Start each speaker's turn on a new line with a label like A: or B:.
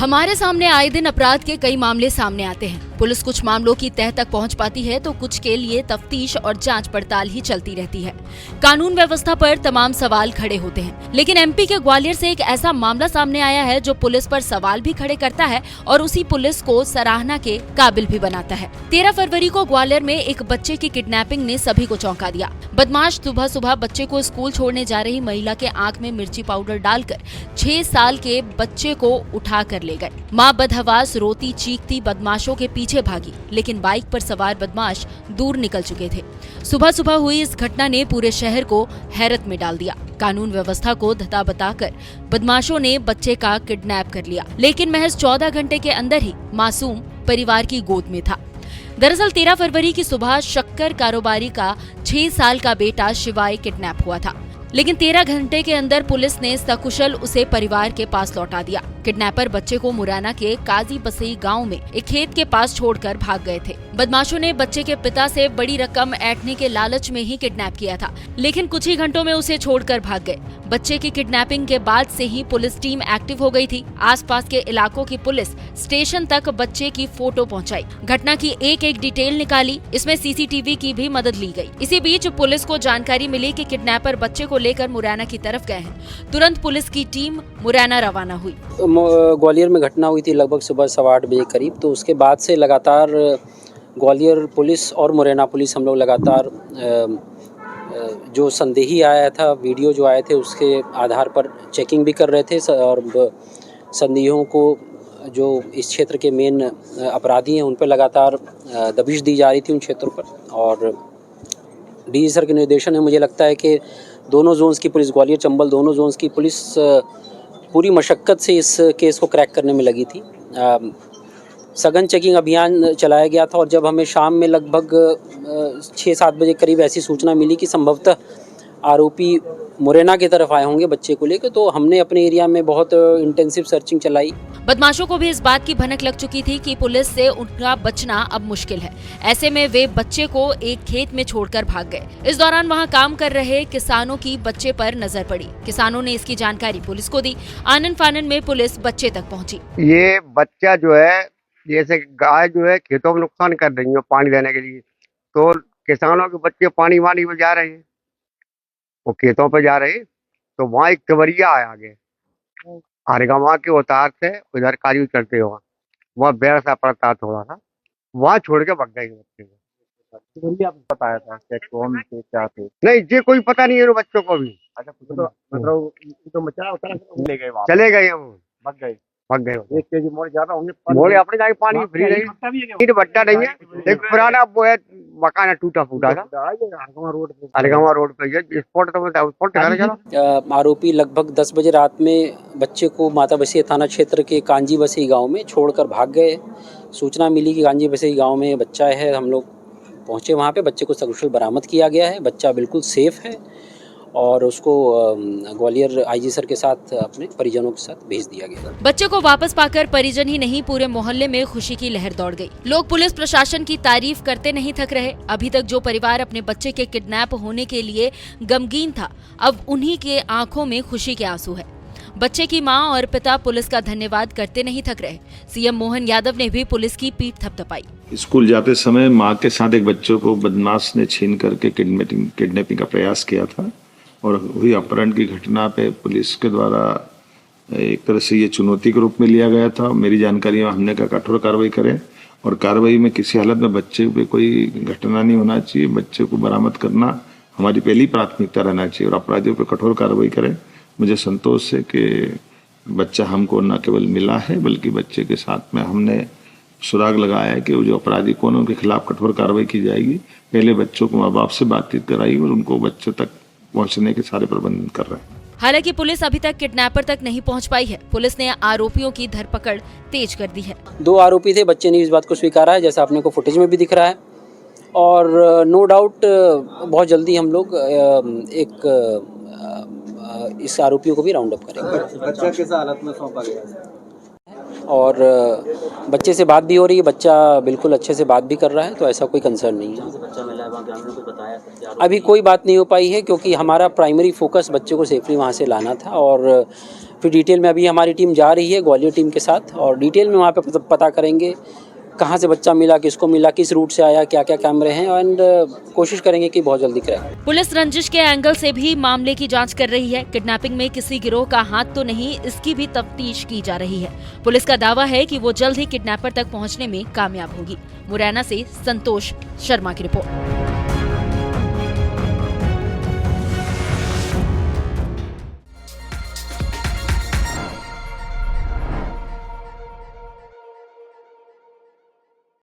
A: हमारे सामने आए दिन अपराध के कई मामले सामने आते हैं। पुलिस कुछ मामलों की तह तक पहुंच पाती है तो कुछ के लिए तफ्तीश और जांच पड़ताल ही चलती रहती है। कानून व्यवस्था पर तमाम सवाल खड़े होते हैं, लेकिन एमपी के ग्वालियर से एक ऐसा मामला सामने आया है जो पुलिस पर सवाल भी खड़े करता है और उसी पुलिस को सराहना के काबिल भी बनाता है। 13 फरवरी को ग्वालियर में एक बच्चे की किडनैपिंग ने सभी को चौंका दिया। बदमाश सुबह सुबह बच्चे को स्कूल छोड़ने जा रही महिला के आंख में मिर्ची पाउडर डालकर 6 साल के बच्चे को उठा कर ले गए। मां बदहवास रोती चीखती बदमाशों के पीछे भागी, लेकिन बाइक पर सवार बदमाश दूर निकल चुके थे। सुबह सुबह हुई इस घटना ने पूरे शहर को हैरत में डाल दिया। कानून व्यवस्था को धता बताकर बदमाशों ने बच्चे का किडनैप कर लिया, लेकिन महज 14 घंटे के अंदर ही मासूम परिवार की गोद में था। दरअसल 13 फरवरी की सुबह शक्कर कारोबारी का 6 साल का बेटा शिवाय किडनैप हुआ था, लेकिन 13 घंटे के अंदर पुलिस ने सकुशल उसे परिवार के पास लौटा दिया। किडनैपर बच्चे को मुरैना के काजी बसई गांव में एक खेत के पास छोड़कर भाग गए थे। बदमाशों ने बच्चे के पिता से बड़ी रकम ऐंठने के लालच में ही किडनैप किया था, लेकिन कुछ ही घंटों में उसे छोड़कर भाग गए। बच्चे की किडनैपिंग के बाद से ही पुलिस टीम एक्टिव हो गई थी। आसपास के इलाकों की पुलिस स्टेशन तक बच्चे की फोटो पहुंचाई, घटना की एक एक डिटेल निकाली, इसमें सीसीटीवी की भी मदद ली गई। इसी बीच पुलिस को जानकारी मिली कि किडनैपर बच्चे को लेकर मुरैना की तरफ गए हैं। तुरंत पुलिस की टीम मुरैना रवाना हुई।
B: ग्वालियर में घटना हुई थी लगभग सुबह 8:15 बजे करीब। तो उसके बाद से लगातार ग्वालियर पुलिस और मुरैना पुलिस हम लोग लगातार जो संदेही आया था, वीडियो जो आए थे उसके आधार पर चेकिंग भी कर रहे थे और संदेहियों को जो इस क्षेत्र के मेन अपराधी हैं उन पर लगातार दबिश दी जा रही थी उन क्षेत्रों पर। और डीजी सर के निर्देशन में मुझे लगता है कि दोनों जोन्स की पुलिस, ग्वालियर चंबल दोनों जोन्स की पुलिस पूरी मशक्क़त से इस केस को क्रैक करने में लगी थी। सघन चेकिंग अभियान चलाया गया था और जब हमें शाम में लगभग 6-7 बजे करीब ऐसी सूचना मिली कि संभवतः आरोपी मुरैना की तरफ आए होंगे बच्चे को लेकर, तो हमने अपने एरिया में बहुत इंटेंसिव सर्चिंग चलाई।
A: बदमाशों को भी इस बात की भनक लग चुकी थी कि पुलिस से उनका बचना अब मुश्किल है। ऐसे में वे बच्चे को एक खेत में छोड़कर भाग गए। इस दौरान वहां काम कर रहे किसानों की बच्चे पर नजर पड़ी। किसानों ने इसकी जानकारी पुलिस को दी। आनन फानन में पुलिस बच्चे तक पहुंची।
C: ये बच्चा जो है, जैसे गाय जो है खेतों में नुकसान कर रही है पानी देने के लिए, तो किसानों के बच्चे पानी वानी में जा रहे हैं, वो खेतों पे जा रहे हैं, तो वहाँ एक कवरिया आया आगे हरगवा के उतार से उधर काजू चलते हुआ, वहाँ बेर सा पड़ता थोड़ा सा, वहाँ छोड़ के भाग गए बच्चे को।
D: बताया था कि कौन थे क्या थे?
C: नहीं, ये कोई पता नहीं है बच्चों को भी।
D: अच्छा, मतलब तो बच्चा चले गए,
C: चले गए वो,
D: भाग गए।
C: 1
D: केजी मोड़ ज्यादा होंगे,
C: मोड़े अपने जाके पानी फ्री नहीं, भट्टा नहीं है, एक पुराना वो है मकान है टूटा फूटा था हरगवा रोड पे। स्पॉट तो स्पॉट
B: आरोपी लगभग 10 बजे रात में बच्चे को माता बसिया थाना क्षेत्र के कांजी बसई गांव में छोड़कर भाग गए। सूचना मिली कि कांजी बसई गांव में बच्चा है। हम लोग पहुंचे वहां पे, बच्चे को सकुशल बरामद किया गया है। बच्चा बिल्कुल सेफ है और उसको ग्वालियर आईजी सर के साथ अपने परिजनों के साथ भेज दिया गया।
A: बच्चे को वापस पाकर परिजन ही नहीं पूरे मोहल्ले में खुशी की लहर दौड़ गई। लोग पुलिस प्रशासन की तारीफ करते नहीं थक रहे। अभी तक जो परिवार अपने बच्चे के किडनैप होने के लिए गमगीन था, अब उन्हीं के आंखों में खुशी के आंसू है। बच्चे की मां और पिता पुलिस का धन्यवाद करते नहीं थक रहे। सीएम मोहन यादव ने भी पुलिस की पीठ थपथपाई।
E: स्कूल जाते समय मां के साथ एक बच्चों को बदमाश ने छीन करके किडनैपिंग का प्रयास किया था और हुई अपहरण की घटना पे पुलिस के द्वारा एक तरह से ये चुनौती के रूप में लिया गया था। मेरी जानकारी में हमने कहा कठोर कार्रवाई करें और कार्रवाई में किसी हालत में बच्चे पे कोई घटना नहीं होना चाहिए। बच्चे को बरामद करना हमारी पहली प्राथमिकता रहना चाहिए और अपराधियों पर कठोर कार्रवाई करें। मुझे संतोष है कि बच्चा हमको न केवल मिला है बल्कि बच्चे के साथ में हमने सुराग लगाया है कि वो जो अपराधी कौन, उनके खिलाफ कठोर कार्रवाई की जाएगी। पहले बच्चों को माँ बाप से बातचीत कराई और उनको बच्चों तक पहुंचने के सारे प्रबंधन कर रहे हैं।
A: हालांकि पुलिस अभी तक किडनैपर तक नहीं पहुंच पाई है। पुलिस ने आरोपियों की धरपकड़ तेज कर दी है।
B: 2 आरोपी थे, बच्चे ने इस बात को स्वीकारा है, जैसा आपने को फुटेज में भी दिख रहा है। और नो डाउट बहुत जल्दी हम लोग इस आरोपियों को भी राउंड अप करेंगे।
D: बच्चा किस हालत में सौंपा गया
B: और बच्चे से बात भी हो रही है। बच्चा बिल्कुल अच्छे से बात भी कर रहा है, तो ऐसा कोई कंसर्न नहीं है। अभी कोई बात नहीं हो पाई है क्योंकि हमारा प्राइमरी फोकस बच्चे को सेफली वहाँ से लाना था और फिर डिटेल में अभी हमारी टीम जा रही है ग्वालियर टीम के साथ, और डिटेल में वहाँ पे पता करेंगे कहाँ से बच्चा मिला, किसको मिला, किस रूट से आया, क्या क्या कैमरे हैं, एंड कोशिश करेंगे कि बहुत जल्दी करें।
A: पुलिस रंजिश के एंगल से भी मामले की जांच कर रही है। किडनैपिंग में किसी गिरोह का हाथ तो नहीं, इसकी भी तफ्तीश की जा रही है। पुलिस का दावा है कि वो जल्द ही किडनैपर तक पहुंचने में कामयाब होगी। मुरैना से संतोष शर्मा की रिपोर्ट।